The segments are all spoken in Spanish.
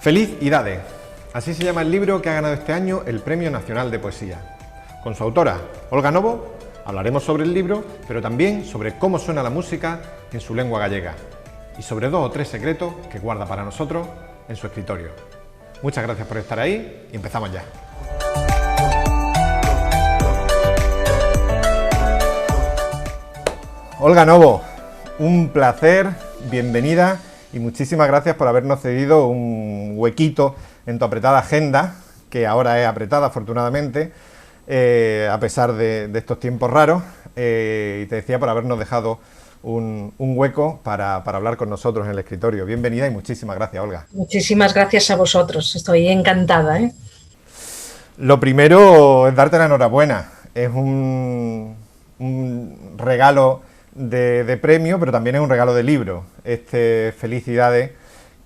Felicidades. Así se llama el libro que ha ganado este año el Premio Nacional de Poesía. Con su autora, Olga Novo, hablaremos sobre el libro, pero también sobre cómo suena la música en su lengua gallega y sobre 2 o 3 secretos que guarda para nosotros en su escritorio. Muchas gracias por estar ahí y empezamos ya. Olga Novo, un placer, bienvenida y muchísimas gracias por habernos cedido un huequito en tu apretada agenda, que ahora es apretada afortunadamente, a pesar de estos tiempos raros, y te decía por habernos dejado un hueco para hablar con nosotros en el escritorio. Bienvenida y muchísimas gracias, Olga. Muchísimas gracias a vosotros, estoy encantada, ¿eh? Lo primero es darte la enhorabuena, es un regalo de premio, pero también es un regalo de libro, Felicidades,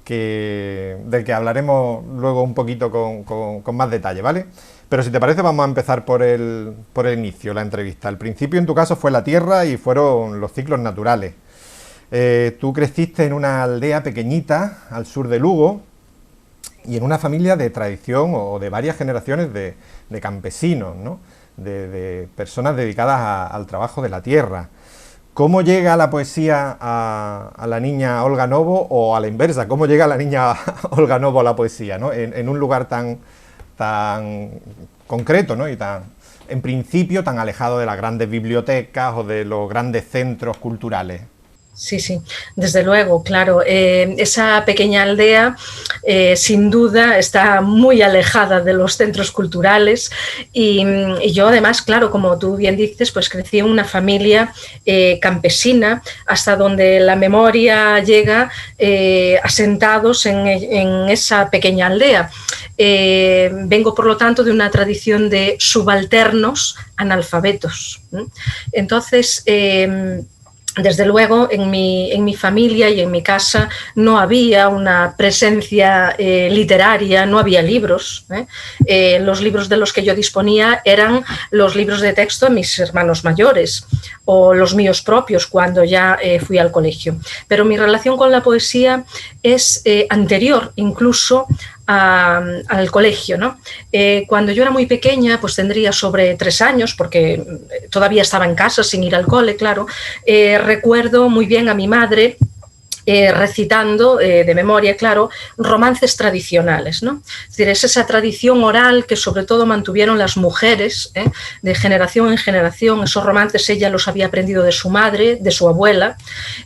del que hablaremos luego un poquito con más detalle, ¿vale? Pero si te parece vamos a empezar por el inicio, la entrevista. Al principio en tu caso fue la tierra y fueron los ciclos naturales. Tú creciste en una aldea pequeñita al sur de Lugo y en una familia de tradición o de varias generaciones de campesinos, ¿no? De personas dedicadas al trabajo de la tierra. ¿Cómo llega la poesía a la niña Olga Novo o a la inversa? ¿Cómo llega la niña Olga Novo a la poesía, ¿no? En un lugar tan concreto, ¿no? Y en principio tan alejado de las grandes bibliotecas o de los grandes centros culturales. Sí, desde luego, claro. Esa pequeña aldea, sin duda, está muy alejada de los centros culturales y yo además, claro, como tú bien dices, pues crecí en una familia campesina, hasta donde la memoria llega, asentados en esa pequeña aldea. Vengo, por lo tanto, de una tradición de subalternos analfabetos. Entonces, desde luego, en mi familia y en mi casa no había una presencia literaria, no había libros. Los libros de los que yo disponía eran los libros de texto de mis hermanos mayores o los míos propios cuando ya fui al colegio. Pero mi relación con la poesía es anterior incluso al colegio, ¿no? Cuando yo era muy pequeña, pues tendría sobre 3 años, porque todavía estaba en casa sin ir al cole, claro, recuerdo muy bien a mi madre recitando de memoria, claro, romances tradicionales, ¿no? Es decir, es esa tradición oral que sobre todo mantuvieron las mujeres, de generación en generación. Esos romances ella los había aprendido de su madre, de su abuela,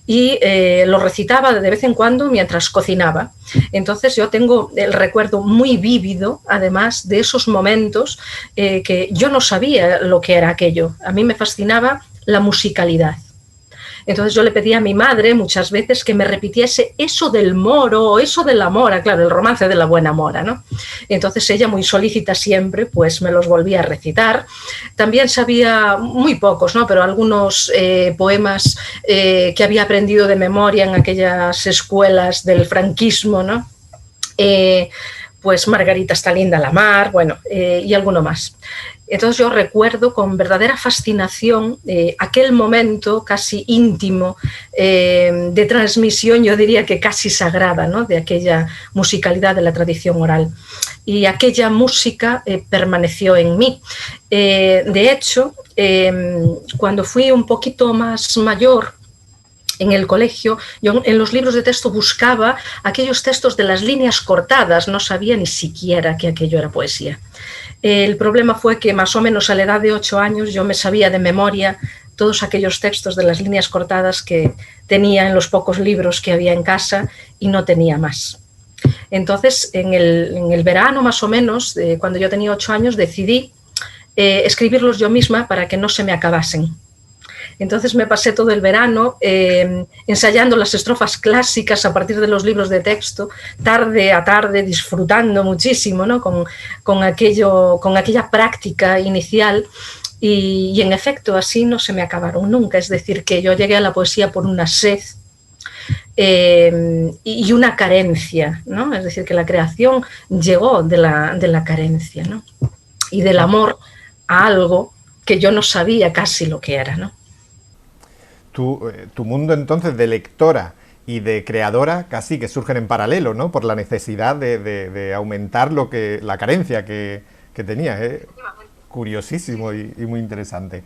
y los recitaba de vez en cuando mientras cocinaba. Entonces yo tengo el recuerdo muy vívido, además, de esos momentos que yo no sabía lo que era aquello. A mí me fascinaba la musicalidad. Entonces yo le pedía a mi madre muchas veces que me repitiese eso del moro, o eso de la mora, claro, el romance de la buena mora, ¿no? Entonces ella, muy solícita siempre, pues me los volvía a recitar. También sabía muy pocos, ¿no? Pero algunos poemas que había aprendido de memoria en aquellas escuelas del franquismo, ¿no? Pues Margarita está linda la mar, bueno, y alguno más. Entonces yo recuerdo con verdadera fascinación aquel momento casi íntimo de transmisión, yo diría que casi sagrada, ¿no? De aquella musicalidad de la tradición oral. Y aquella música permaneció en mí. De hecho, cuando fui un poquito más mayor, en el colegio, yo en los libros de texto buscaba aquellos textos de las líneas cortadas, no sabía ni siquiera que aquello era poesía. El problema fue que más o menos a la edad de 8 años yo me sabía de memoria todos aquellos textos de las líneas cortadas que tenía en los pocos libros que había en casa y no tenía más. Entonces, en el verano más o menos, cuando yo tenía 8 años, decidí escribirlos yo misma para que no se me acabasen. Entonces me pasé todo el verano ensayando las estrofas clásicas a partir de los libros de texto, tarde a tarde, disfrutando muchísimo, ¿no? con aquella práctica inicial. Y en efecto, así no se me acabaron nunca. Es decir, que yo llegué a la poesía por una sed y una carencia, ¿no? Es decir, que la creación llegó de la carencia, ¿no? Y del amor a algo que yo no sabía casi lo que era, ¿no? Tu mundo entonces de lectora y de creadora casi que surgen en paralelo, ¿no? Por la necesidad de aumentar la carencia que tenía. Es curiosísimo y muy interesante.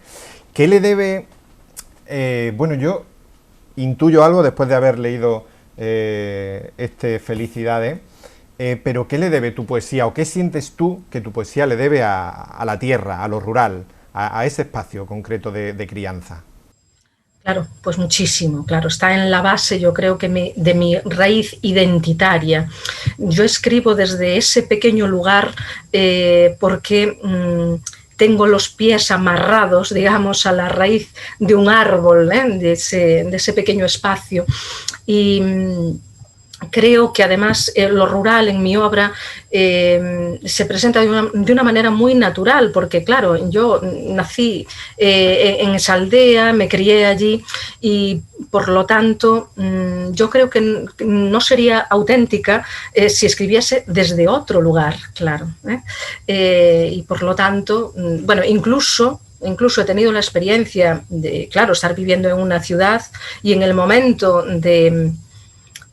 ¿Qué le debe? Bueno, yo intuyo algo después de haber leído Felicidades, pero ¿qué le debe tu poesía o qué sientes tú que tu poesía le debe a la tierra, a lo rural, a ese espacio concreto de crianza? Claro, pues muchísimo, claro, está en la base, yo creo que de mi raíz identitaria. Yo escribo desde ese pequeño lugar porque tengo los pies amarrados, digamos, a la raíz de un árbol, de ese pequeño espacio. Y creo que además lo rural en mi obra se presenta de una manera muy natural, porque claro, yo nací en esa aldea, me crié allí y por lo tanto yo creo que no sería auténtica si escribiese desde otro lugar, claro. Y por lo tanto, bueno, incluso he tenido la experiencia de, claro, estar viviendo en una ciudad y en el momento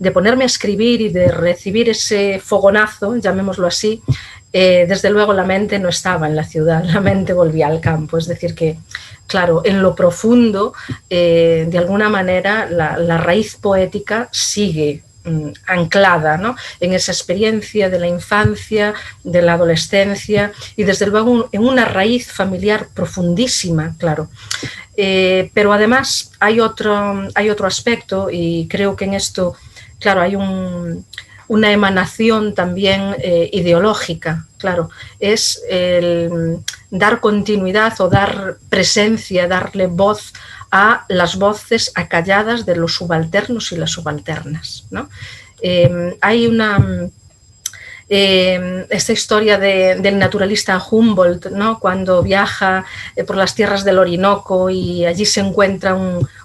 de ponerme a escribir y de recibir ese fogonazo, llamémoslo así, desde luego la mente no estaba en la ciudad, la mente volvía al campo. Es decir que, claro, en lo profundo, de alguna manera, la raíz poética sigue anclada, ¿no?, en esa experiencia de la infancia, de la adolescencia y desde luego en una raíz familiar profundísima, claro. Pero además hay otro aspecto y creo que en esto, claro, hay una emanación también ideológica, claro, es el dar continuidad o dar presencia, darle voz a las voces acalladas de los subalternos y las subalternas, ¿no? Hay esta historia del naturalista Humboldt, ¿no?, cuando viaja por las tierras del Orinoco y allí se encuentra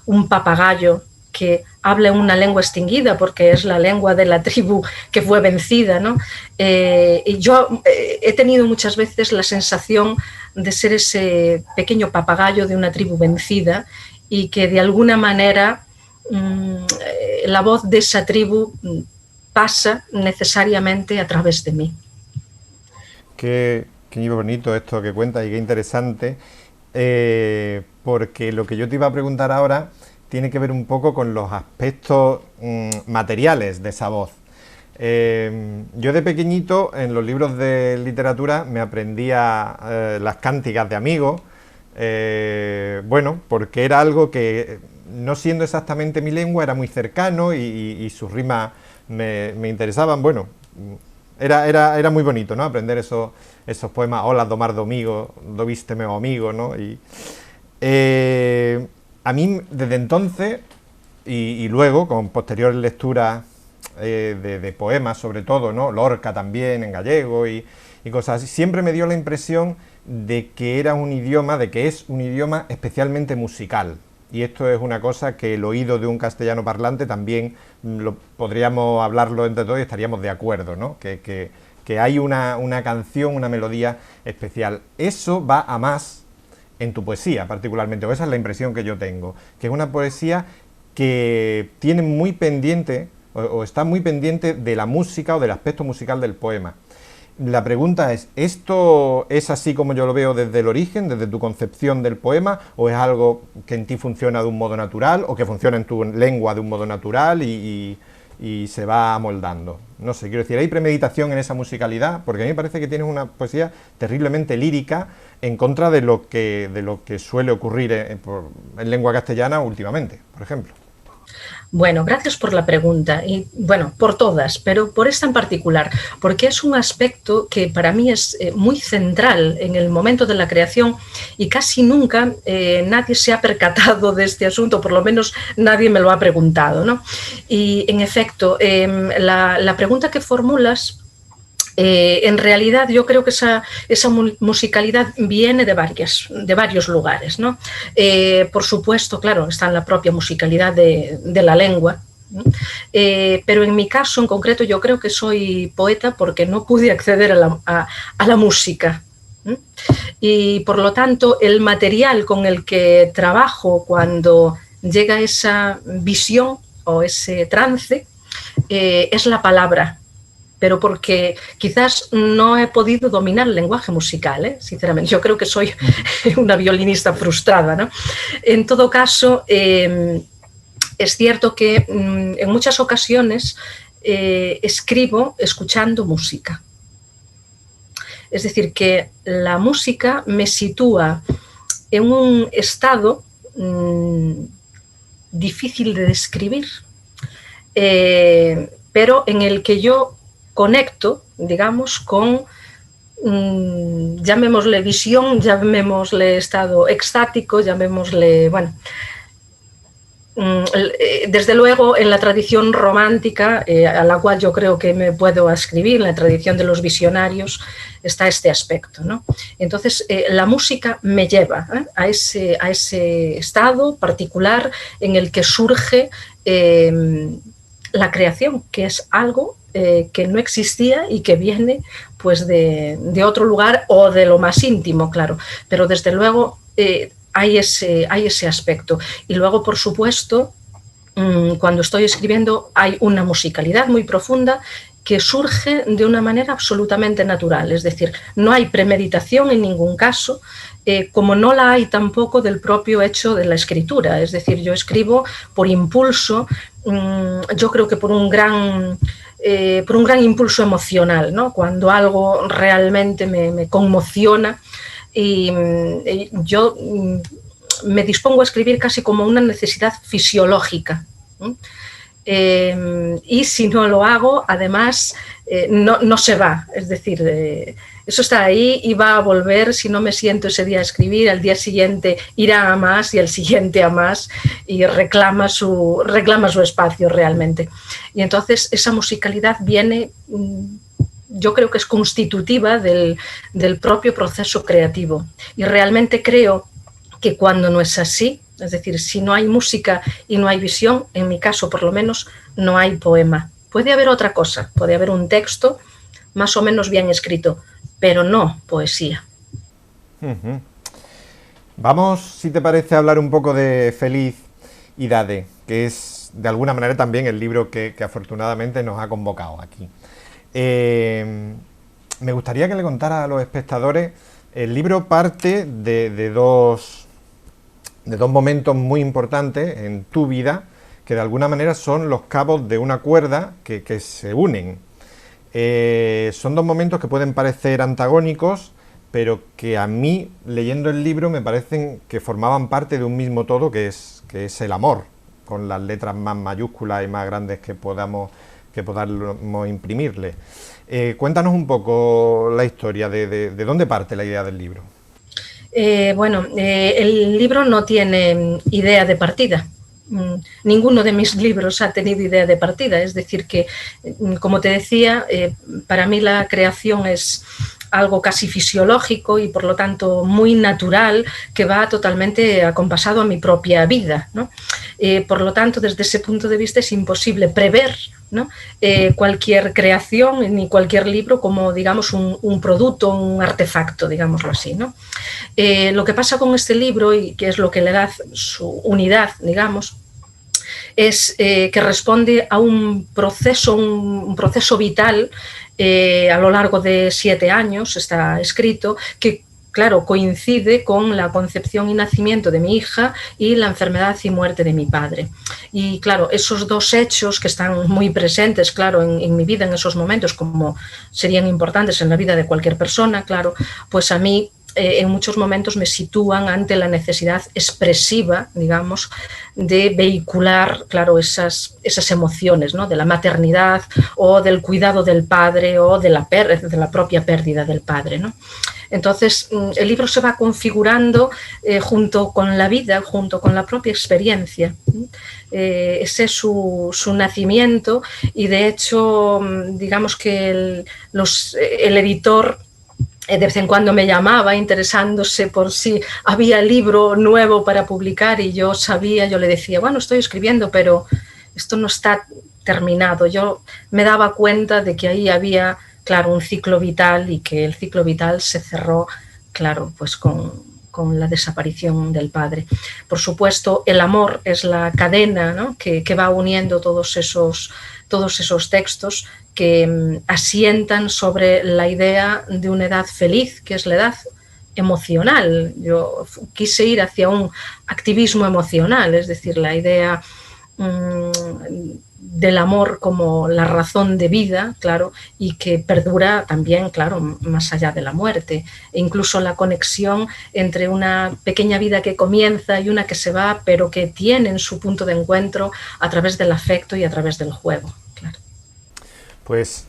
un papagayo que habla una lengua extinguida porque es la lengua de la tribu que fue vencida, ¿no? Y yo he tenido muchas veces la sensación de ser ese pequeño papagayo de una tribu vencida y que de alguna manera la voz de esa tribu pasa necesariamente a través de mí. Qué bonito esto que cuentas y qué interesante, porque lo que yo te iba a preguntar ahora tiene que ver un poco con los aspectos materiales de esa voz. Yo de pequeñito en los libros de literatura me aprendía las cánticas de amigos, bueno, porque era algo que, no siendo exactamente mi lengua, era muy cercano y sus rimas me interesaban. Bueno, era muy bonito, ¿no?, aprender esos poemas. Hola, domar domingo, do viste meu amigo, ¿no? Y a mí desde entonces y luego con posteriores lecturas de poemas sobre todo, ¿no?, Lorca también en gallego y cosas así, siempre me dio la impresión de que era un idioma, de que es un idioma especialmente musical. Y esto es una cosa que el oído de un castellano parlante también podríamos hablarlo entre todos y estaríamos de acuerdo, ¿no?, que hay una canción, una melodía especial. Eso va a más en tu poesía particularmente, o esa es la impresión que yo tengo, que es una poesía que tiene muy pendiente o está muy pendiente de la música o del aspecto musical del poema. La pregunta es, ¿esto es así como yo lo veo desde el origen, desde tu concepción del poema, o es algo que en ti funciona de un modo natural, o que funciona en tu lengua de un modo natural y se va amoldando? No sé, quiero decir, ¿hay premeditación en esa musicalidad? Porque a mí me parece que tienes una poesía terriblemente lírica en contra de lo que suele ocurrir en lengua castellana últimamente, por ejemplo. Bueno, gracias por la pregunta y, bueno, por todas, pero por esta en particular, porque es un aspecto que para mí es muy central en el momento de la creación y casi nunca nadie se ha percatado de este asunto, por lo menos nadie me lo ha preguntado, ¿no? Y, en efecto, la pregunta que formulas, en realidad yo creo que esa musicalidad viene de varios lugares, ¿no? Por supuesto, claro, está en la propia musicalidad de la lengua, ¿no? Pero en mi caso en concreto yo creo que soy poeta porque no pude acceder a la música, ¿no? Y por lo tanto el material con el que trabajo cuando llega esa visión o ese trance es la palabra, pero porque quizás no he podido dominar el lenguaje musical, sinceramente. Yo creo que soy una violinista frustrada, ¿no? En todo caso, es cierto que en muchas ocasiones escribo escuchando música. Es decir, que la música me sitúa en un estado difícil de describir, pero en el que yo conecto, digamos, con, llamémosle visión, llamémosle estado extático, llamémosle, bueno, desde luego en la tradición romántica, a la cual yo creo que me puedo ascribir, en la tradición de los visionarios, está este aspecto, ¿no? Entonces, la música me lleva a ese estado particular en el que surge la creación, que es algo que no existía y que viene pues de otro lugar o de lo más íntimo, claro, pero desde luego hay ese aspecto. Y luego, por supuesto, cuando estoy escribiendo hay una musicalidad muy profunda que surge de una manera absolutamente natural, es decir, no hay premeditación en ningún caso, como no la hay tampoco del propio hecho de la escritura, es decir, yo escribo por impulso, yo creo que por un gran impulso emocional, ¿no? Cuando algo realmente me conmociona, y yo me dispongo a escribir casi como una necesidad fisiológica. Y si no lo hago, además, no se va. Es decir, eso está ahí y va a volver. Si no me siento ese día a escribir, al día siguiente irá a más y al siguiente a más y reclama su espacio realmente. Y entonces esa musicalidad viene... yo creo que es constitutiva del propio proceso creativo. Y realmente creo que cuando no es así, es decir, si no hay música y no hay visión, en mi caso por lo menos, no hay poema. Puede haber otra cosa, puede haber un texto más o menos bien escrito, pero no poesía. Uh-huh. Vamos, si te parece, a hablar un poco de Felicidade, que es de alguna manera también el libro que afortunadamente nos ha convocado aquí. Me gustaría que le contara a los espectadores, el libro parte de dos momentos muy importantes en tu vida, que de alguna manera son los cabos de una cuerda que se unen. Son dos momentos que pueden parecer antagónicos, pero que a mí, leyendo el libro, me parecen que formaban parte de un mismo todo, que es el amor, con las letras más mayúsculas y más grandes que podamos imprimirle. Cuéntanos un poco la historia de dónde parte la idea del libro. El libro no tiene idea de partida. Ninguno de mis libros ha tenido idea de partida, es decir que, como te decía, para mí la creación es algo casi fisiológico y por lo tanto muy natural, que va totalmente acompasado a mi propia vida, ¿no? Por lo tanto, desde ese punto de vista es imposible prever, ¿no? Cualquier creación ni cualquier libro como, digamos, un producto, un artefacto, digámoslo así, ¿no? Lo que pasa con este libro, y que es lo que le da su unidad, digamos, es que responde a un proceso vital a lo largo de 7 años, está escrito, que claro, coincide con la concepción y nacimiento de mi hija y la enfermedad y muerte de mi padre. Y claro, esos dos hechos que están muy presentes, claro, en mi vida en esos momentos, como serían importantes en la vida de cualquier persona, claro, pues a mí en muchos momentos me sitúan ante la necesidad expresiva, digamos, de vehicular, claro, esas emociones, ¿no? De la maternidad o del cuidado del padre o de la propia pérdida del padre, ¿no? Entonces, el libro se va configurando junto con la vida, junto con la propia experiencia. Ese es su nacimiento y, de hecho, digamos que el editor de vez en cuando me llamaba interesándose por si había libro nuevo para publicar y yo le decía, bueno, estoy escribiendo, pero esto no está terminado. Yo me daba cuenta de que ahí había, claro, un ciclo vital y que el ciclo vital se cerró, claro, pues con con la desaparición del padre. Por supuesto, el amor es la cadena, ¿no?, que va uniendo todos esos textos que asientan sobre la idea de una edad feliz, que es la edad emocional. Yo quise ir hacia un activismo emocional, es decir, la idea del amor como la razón de vida, claro, y que perdura también, claro, más allá de la muerte, e incluso la conexión entre una pequeña vida que comienza y una que se va, pero que tienen su punto de encuentro a través del afecto y a través del juego, claro. Pues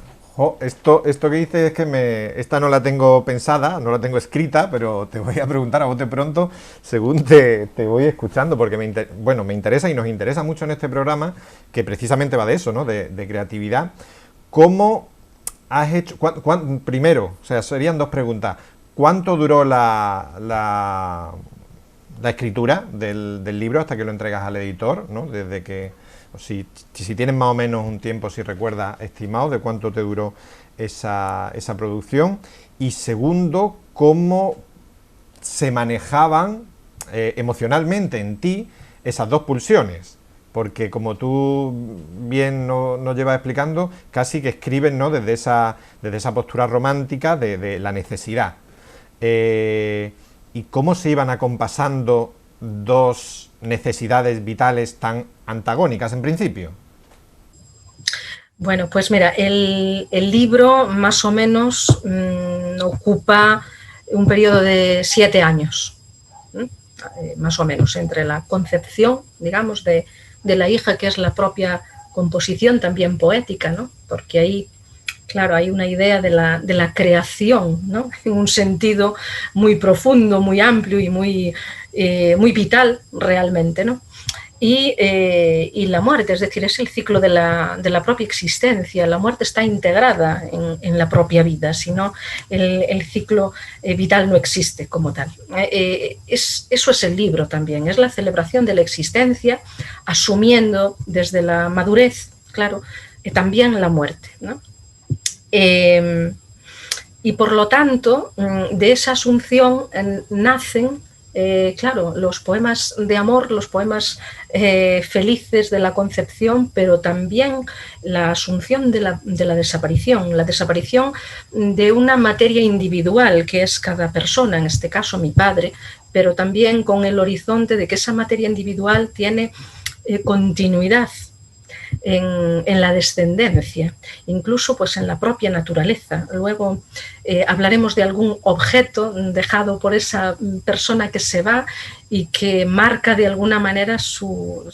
esto que dices es que esta no la tengo pensada, no la tengo escrita, pero te voy a preguntar a bote pronto según te voy escuchando, porque me interesa y nos interesa mucho en este programa, que precisamente va de eso, ¿no? De creatividad. ¿Cómo has hecho? Primero, o sea, serían dos preguntas. ¿Cuánto duró la escritura del libro hasta que lo entregas al editor, ¿no? Desde que... Si tienes más o menos un tiempo, si recuerdas, estimado de cuánto te duró esa producción. Y segundo, cómo se manejaban emocionalmente en ti esas dos pulsiones. Porque como tú bien nos llevas explicando, casi que escribes, ¿no?, desde esa postura romántica de la necesidad. Y cómo se iban acompasando dos necesidades vitales tan antagónicas en principio. Bueno, pues mira, el libro más o menos ocupa un periodo de 7 años, más o menos, entre la concepción, digamos, de la hija, que es la propia composición también poética, ¿no? Porque ahí, claro, hay una idea de la creación, ¿no?, en un sentido muy profundo, muy amplio y muy vital realmente, ¿no? Y la muerte, es decir, es el ciclo de la propia existencia. La muerte está integrada en la propia vida, si no el ciclo vital no existe como tal. Eso es el libro también, es la celebración de la existencia, asumiendo desde la madurez, claro, también la muerte, ¿no? Y por lo tanto, de esa asunción nacen, claro, los poemas de amor, los poemas felices de la concepción, pero también la asunción de la desaparición de una materia individual que es cada persona, en este caso mi padre, pero también con el horizonte de que esa materia individual tiene continuidad en la descendencia, incluso pues en la propia naturaleza. Luego hablaremos de algún objeto dejado por esa persona que se va y que marca de alguna manera su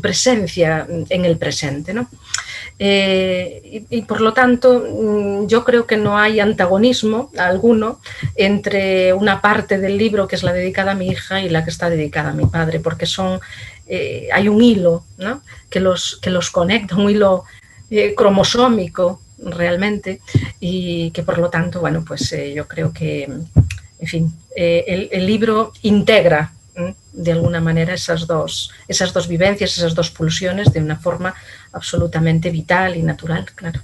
presencia en el presente, ¿no? Y por lo tanto yo creo que no hay antagonismo alguno entre una parte del libro que es la dedicada a mi hija y la que está dedicada a mi padre, porque hay un hilo, ¿no?, que los conecta, un hilo cromosómico realmente, y que por lo tanto, bueno, pues yo creo que, en fin, el libro integra de alguna manera esas dos vivencias, esas dos pulsiones de una forma absolutamente vital y natural, claro.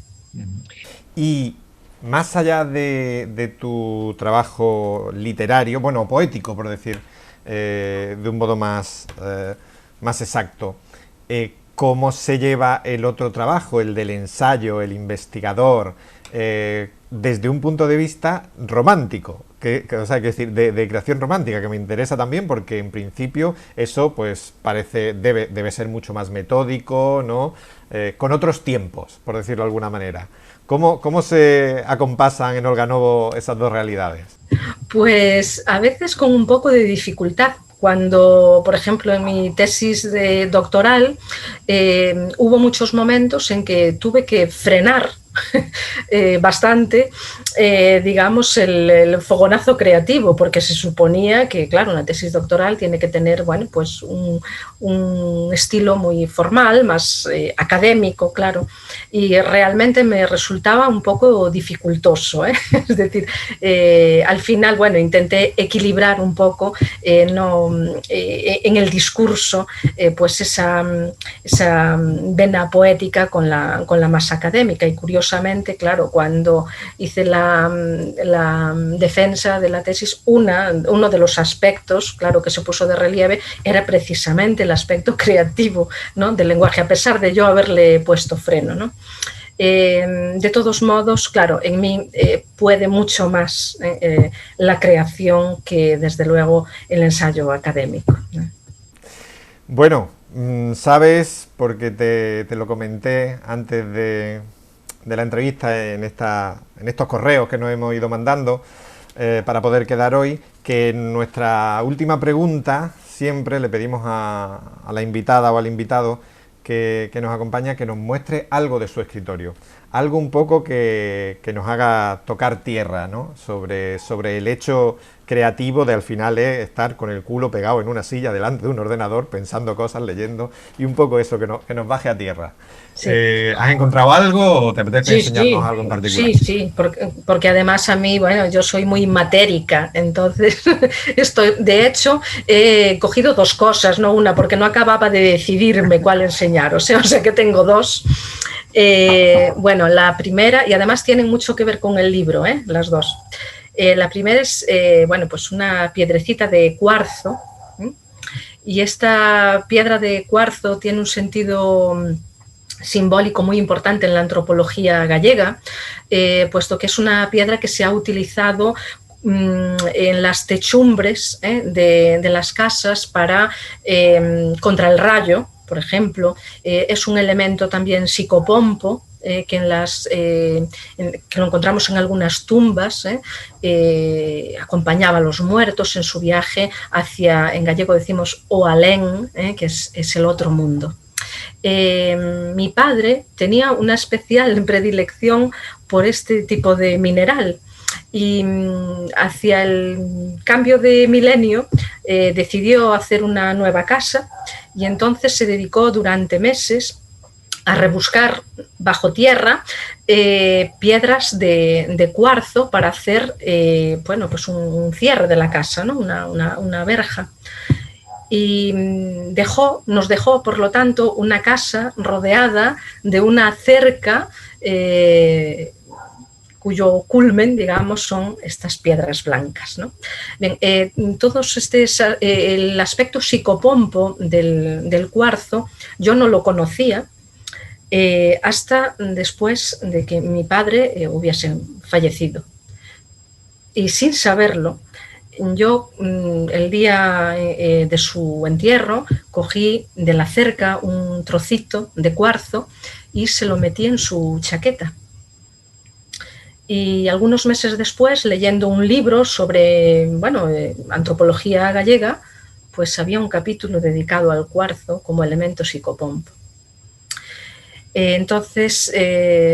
Y más allá de tu trabajo literario, bueno, poético, por decir de un modo más exacto, ¿cómo se lleva el otro trabajo, el del ensayo, el investigador, desde un punto de vista romántico? O sea, decir, de creación romántica, que me interesa también, porque en principio eso pues debe ser mucho más metódico, ¿no? Con otros tiempos, por decirlo de alguna manera. ¿Cómo se acompasan en Olga Novo esas dos realidades? Pues a veces con un poco de dificultad. Cuando, por ejemplo, en mi tesis de doctoral hubo muchos momentos en que tuve que frenar bastante, digamos, el fogonazo creativo, porque se suponía que, claro, una tesis doctoral tiene que tener, bueno, pues un estilo muy formal, más académico, claro, y realmente me resultaba un poco dificultoso, ¿eh? Es decir, al final, bueno, intenté equilibrar un poco en el discurso pues esa vena poética con la más académica, y curiosamente curiosamente, claro, cuando hice la defensa de la tesis, uno de los aspectos, claro, que se puso de relieve era precisamente el aspecto creativo, ¿no?, del lenguaje, a pesar de yo haberle puesto freno, ¿no? De todos modos, claro, en mí puede mucho más la creación que, desde luego, el ensayo académico, ¿no? Bueno, sabes, porque te lo comenté antes de la entrevista en estos correos que nos hemos ido mandando para poder quedar hoy, que en nuestra última pregunta siempre le pedimos a la invitada o al invitado que nos acompaña, que nos muestre algo de su escritorio, algo un poco que nos haga tocar tierra, ¿no?, sobre el hecho creativo de al final estar con el culo pegado en una silla delante de un ordenador pensando cosas, leyendo, y un poco eso, que nos baje a tierra. Sí. ¿Has encontrado algo o te apetece enseñarnos algo en particular? Sí, porque además a mí, bueno, yo soy muy matérica, entonces de hecho, he cogido dos cosas, no una, porque no acababa de decidirme cuál enseñar, o sea que tengo dos. Bueno, la primera, y además tienen mucho que ver con el libro, las dos. La primera es, bueno, pues una piedrecita de cuarzo, y esta piedra de cuarzo tiene un sentido simbólico muy importante en la antropología gallega, puesto que es una piedra que se ha utilizado en las techumbres de las casas contra el rayo, por ejemplo. Es un elemento también psicopompo, que lo encontramos en algunas tumbas, acompañaba a los muertos en su viaje hacia, en gallego decimos, o alén, que es el otro mundo. Mi padre tenía una especial predilección por este tipo de mineral, y hacia el cambio de milenio decidió hacer una nueva casa, y entonces se dedicó durante meses a rebuscar bajo tierra piedras de cuarzo para hacer bueno, pues un cierre de la casa, ¿no?, una verja. Y nos dejó, por lo tanto, una casa rodeada de una cerca cuyo culmen, digamos, son estas piedras blancas, ¿no? Bien, el aspecto psicopompo del cuarzo yo no lo conocía hasta después de que mi padre hubiese fallecido. Y sin saberlo, yo el día de su entierro cogí de la cerca un trocito de cuarzo y se lo metí en su chaqueta. Y algunos meses después, leyendo un libro sobre, bueno, antropología gallega, pues había un capítulo dedicado al cuarzo como elemento psicopompo. Entonces,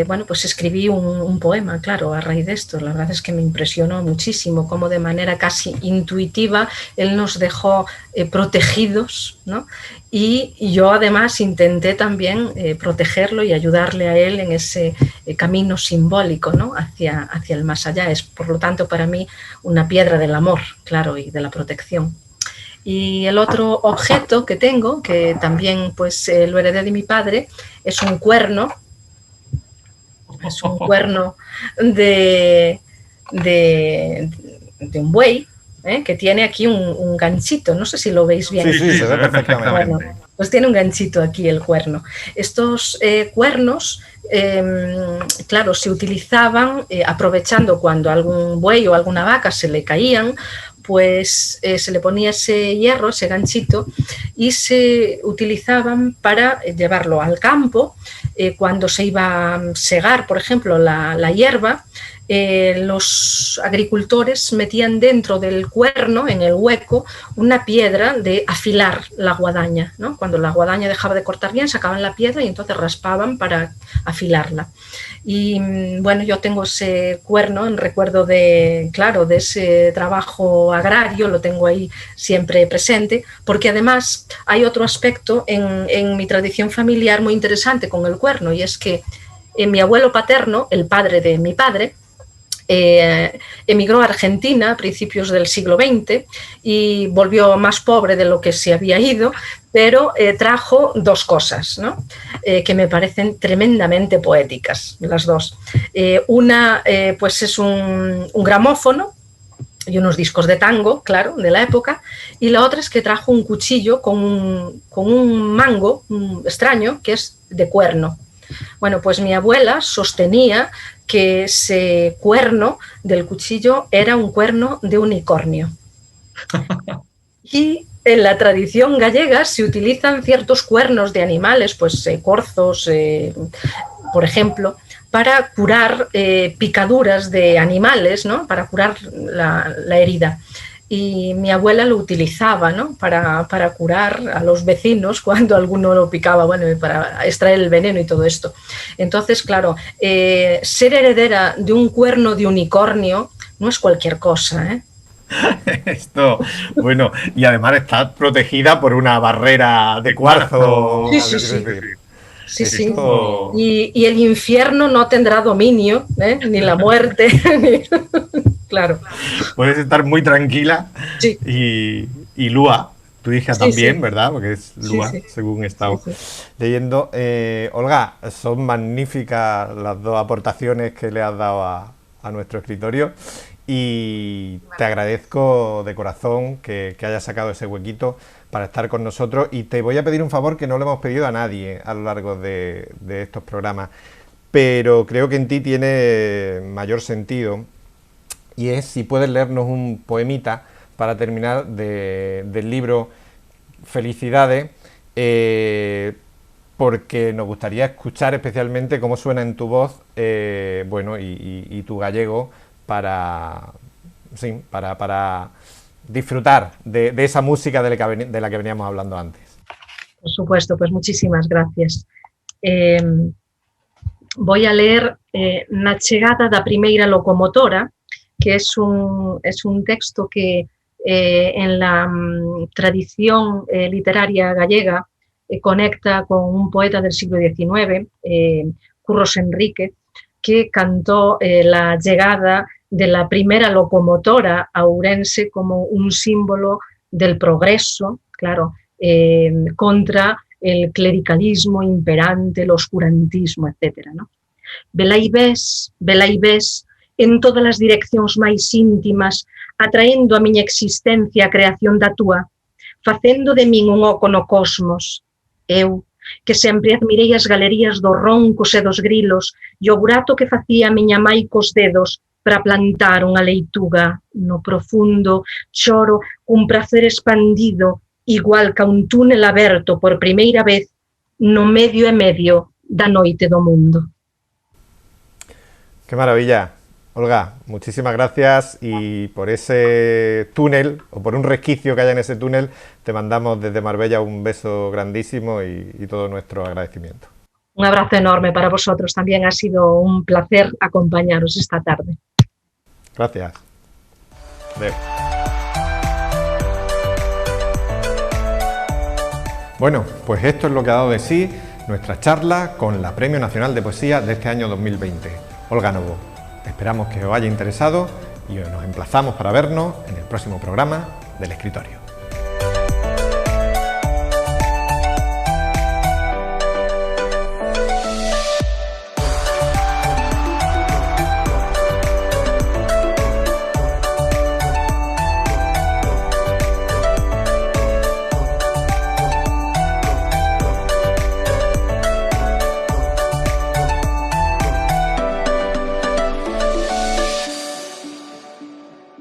bueno, pues escribí un poema, claro, a raíz de esto. La verdad es que me impresionó muchísimo cómo de manera casi intuitiva él nos dejó protegidos, ¿no? Y yo además intenté también protegerlo y ayudarle a él en ese camino simbólico, ¿no?, hacia el más allá. Es, por lo tanto, para mí una piedra del amor, claro, y de la protección. Y el otro objeto que tengo, que también pues lo heredé de mi padre, es un cuerno. Es un cuerno de un buey, que tiene aquí un ganchito. No sé si lo veis bien. Sí, se ve perfectamente. Bueno, pues tiene un ganchito aquí el cuerno. Estos cuernos, claro, se utilizaban aprovechando cuando algún buey o alguna vaca se le caían, pues se le ponía ese hierro, ese ganchito, y se utilizaban para llevarlo al campo. Cuando se iba a segar, por ejemplo, la hierba, los agricultores metían dentro del cuerno, en el hueco, una piedra de afilar la guadaña, ¿no? Cuando la guadaña dejaba de cortar bien, sacaban la piedra y entonces raspaban para afilarla. Y bueno, yo tengo ese cuerno en recuerdo de ese trabajo agrario, lo tengo ahí siempre presente, porque además hay otro aspecto en mi tradición familiar muy interesante con el cuerno, y es que mi abuelo paterno, el padre de mi padre, emigró a Argentina a principios del siglo XX y volvió más pobre de lo que se había ido, pero trajo dos cosas, ¿no? Que me parecen tremendamente poéticas, las dos. Una pues es un gramófono y unos discos de tango, claro, de la época, y la otra es que trajo un cuchillo con un mango extraño que es de cuerno. Bueno, pues mi abuela sostenía que ese cuerno del cuchillo era un cuerno de unicornio. Y en la tradición gallega se utilizan ciertos cuernos de animales, pues corzos, por ejemplo, para curar picaduras de animales, ¿no? Para curar la herida. Y mi abuela lo utilizaba, ¿no? para curar a los vecinos cuando alguno lo picaba, bueno, para extraer el veneno y todo esto. Entonces, claro, ser heredera de un cuerno de unicornio no es cualquier cosa, ¿eh? Esto, bueno, y además está protegida por una barrera de cuarzo. Sí, sí, sí. Sí, sí. Y el infierno no tendrá dominio, ¿eh? Ni la muerte. Claro. Puedes estar muy tranquila. Sí. Y Lua, tu hija Sí, también, sí. ¿verdad? Porque es Lua, Sí, sí. según he estado Sí, sí. leyendo. Olga, son magníficas las dos aportaciones que le has dado a nuestro escritorio y te agradezco de corazón que hayas sacado ese huequito para estar con nosotros, y te voy a pedir un favor que no le hemos pedido a nadie a lo largo de estos programas, pero creo que en ti tiene mayor sentido, y es si puedes leernos un poemita para terminar del libro Felicidades, porque nos gustaría escuchar especialmente cómo suena en tu voz, bueno, y tu gallego para disfrutar de esa música de la que veníamos hablando antes. Por supuesto, pues muchísimas gracias. Voy a leer Na chegada da primeira locomotora, que es un texto que en la tradición literaria gallega conecta con un poeta del siglo XIX, Curros Enríquez, que cantó la llegada de la primera locomotora a Ourense como un símbolo del progreso, claro, contra el clericalismo imperante, el oscurantismo, etc. ¿no? Velai ves, en todas as direccións máis íntimas, atraendo a miña existencia a creación da túa, facendo de min un oco no cosmos. Eu, que sempre admirei as galerías dos roncos e dos grilos e o burato que facía a miña mai cos dedos para plantar unha leituga no profundo choro cun prazer expandido, igual que un túnel aberto por primeira vez no medio e medio da noite do mundo. ¡Qué maravilla! Olga, muchísimas gracias, y por ese túnel, o por un resquicio que haya en ese túnel, te mandamos desde Marbella un beso grandísimo y todo nuestro agradecimiento. Un abrazo enorme para vosotros, también ha sido un placer acompañaros esta tarde. Gracias. Adeu. Bueno, pues esto es lo que ha dado de sí nuestra charla con la Premio Nacional de Poesía de este año 2020, Olga Novo. Esperamos que os haya interesado y nos emplazamos para vernos en el próximo programa del Escritorio.